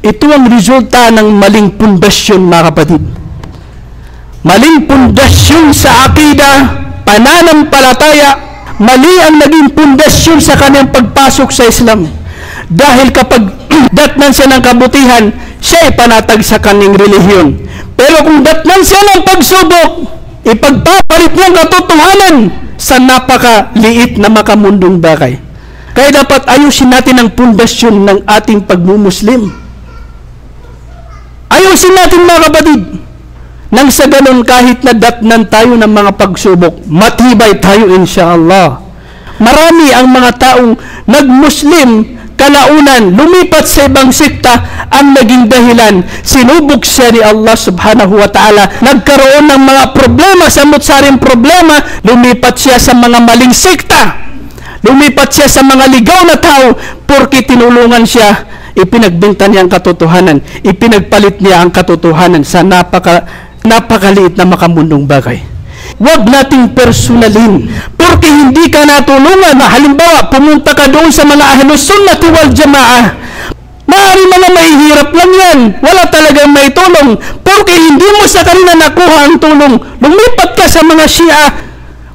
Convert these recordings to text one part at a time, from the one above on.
Ito ang resulta ng maling pundasyon, mga kapatid. Maling pundasyon sa akida, pananampalataya, mali ang naging pundasyon sa kanyang pagpasok sa Islam. Dahil kapag datnan siya ng kabutihan, siya ay panatag sa kanyang relihiyon. Pero kung datnan siya ng pagsubok, ipagpapalit niyang katotohanan sa napakaliit na makamundong bagay. Kaya dapat ayusin natin ang pundasyon ng ating pagmumuslim. Ayusin natin, mga kapatid. Nang sa ganun, kahit na datnan tayo ng mga pagsubok, matibay tayo insyaallah. Marami ang mga taong nagmuslim, kalaunan, lumipat sa ibang sekta, ang naging dahilan. Sinubok siya ni Allah subhanahu wa ta'ala. Nagkaroon ng mga problema, samot-saring problema, lumipat siya sa mga maling sekta. Lumipat siya sa mga ligaw na tao, porque tinulungan siya, ipinagbenta niya ang katotohanan, ipinagpalit niya ang katotohanan sa napakaliit na makamundong bagay. Huwag nating personalin, porque hindi ka natulungan. Halimbawa, pumunta ka doon sa mga Ahlus Sunnati wal Jamaah, maaari mga mahihirap lang yan, wala talagang may tulong, porque hindi mo sa kanila nakuha ang tulong. Lumipat ka sa mga Shia,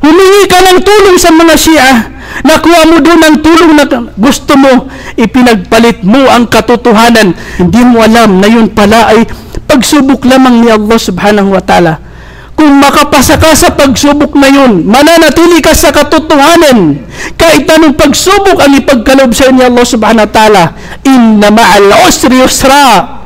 humingi ka ng tulong sa mga Shia, nakuha mo doon ang tulong na gusto mo, ipinagpalit mo ang katotohanan. Hindi mo alam na yun pala ay pagsubok lamang ni Allah subhanahu wa ta'ala. Kung makapasa ka sa pagsubok na yun, mananatili ka sa katotohanan. Kahit anong pagsubok ang ipagkaloob sa ni Allah subhanahu wa ta'ala, inna ma'al usri yusra.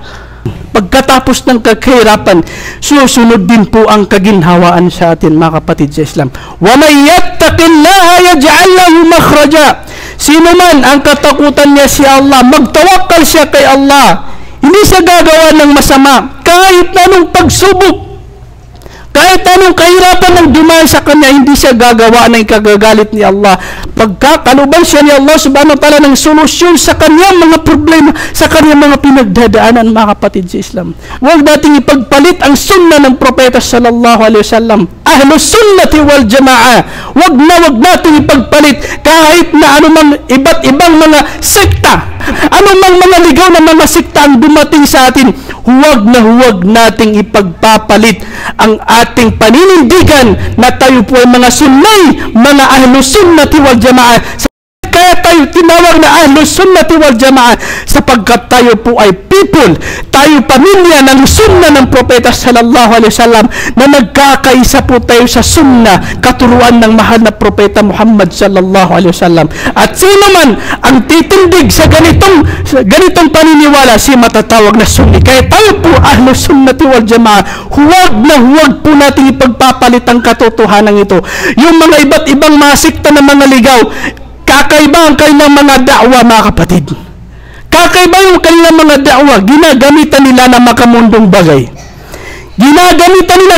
Pagkatapos ng kahirapan, susunod din po ang kaginhawaan sa atin, mga kapatid sa Islam. Wa may yattaqillaha yaj'al lahu makhraja. Sino man ang katakutan niya si Allah, magtawakkal siya kay Allah. Hindi siya gagawa ng masama. Kahit anong pagsubok, kahit anong kahirapan ng dumaan sa kanya, hindi siya gagawa ng kagagalit ni Allah. Pagkakaluban siya ni Allah subhanahu wa ta'ala ng solusyon sa kanyang mga problema, sa kanyang mga pinagdadaanan, mga kapatid sa Islam. Huwag nating ipagpalit ang sunnah ng propeta sallallahu alaihi wasallam. Ahlus Sunnati wal Jamaah. Huwag nating ipagpalit kahit na anumang iba't ibang mga sekta, anumang mga ligaw na mga sekta ang dumating sa atin. Huwag nating ipagpapalit ang ating paninindigan na tayo po ay mga sunnay, mga Ahlus Sunnati wal Jamaah. Kaya tayo tinawag na Ahlus Sunnati wal Jamaah sapagkat tayo po ay people, tayo pamilya ng sunnah ng propeta sallallahu alaihi wasallam, na nagkakaisa po tayo sa sunnah, katuruan ng mahal na propeta Muhammad sallallahu alaihi wasallam. At sino man ang titindig sa ganitong paniniwala, si matatawag na sunni. Kaya tayo po Ahlus Sunnati wal Jamaah, huwag po natin ipagpapalit ang katotohanan ito. Yung mga iba't ibang mga sekta na mga ligaw, kakaiba ang kanilang mga da'wa, mga kapatid. Kakaiba yung kanilang mga da'wa, ginagamitan nila ng makamundong bagay. Ginagamitan nila,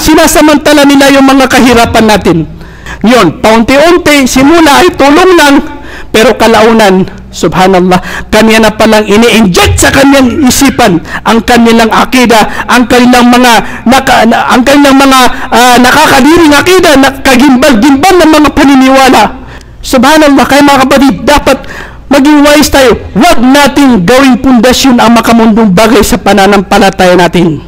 sinasamantala nila yung mga kahirapan natin. Yun, paunti-unti, simula ay tulong lang, pero kalaunan, subhanallah, kanya na palang ini-inject sa kanyang isipan ang kanilang akida, ang kanilang mga nakakadiring akida, nakagimbal-gimbal ng mga paniniwala. Subhanallah, kaya mga kapatid, dapat maging wise tayo. Huwag nating gawing pundasyon ang makamundong bagay sa pananampalataya natin.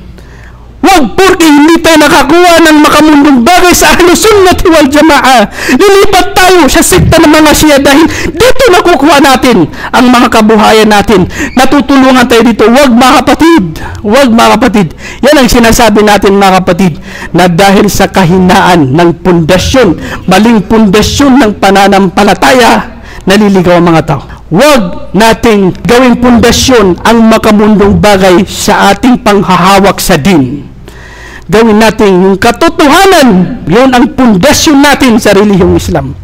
Huwag porque hindi tayo nakakuha ng makamundong bagay sa Ahlus Sunnati wal Jamaah, lilipat tayo sa sekta ng mga Shia dahil dito nakukuha natin ang mga kabuhayan natin. Natutulungan tayo dito. Huwag, mga kapatid. Yan ang sinasabi natin, mga kapatid, na dahil sa kahinaan ng pundasyon, maling pundasyon ng pananampalataya, naliligaw ang mga tao. Huwag nating gawing pundasyon ang makamundong bagay sa ating panghahawak sa din. Gawin natin yung katotohanan, yun ang pundasyon natin sa relihiyong Islam.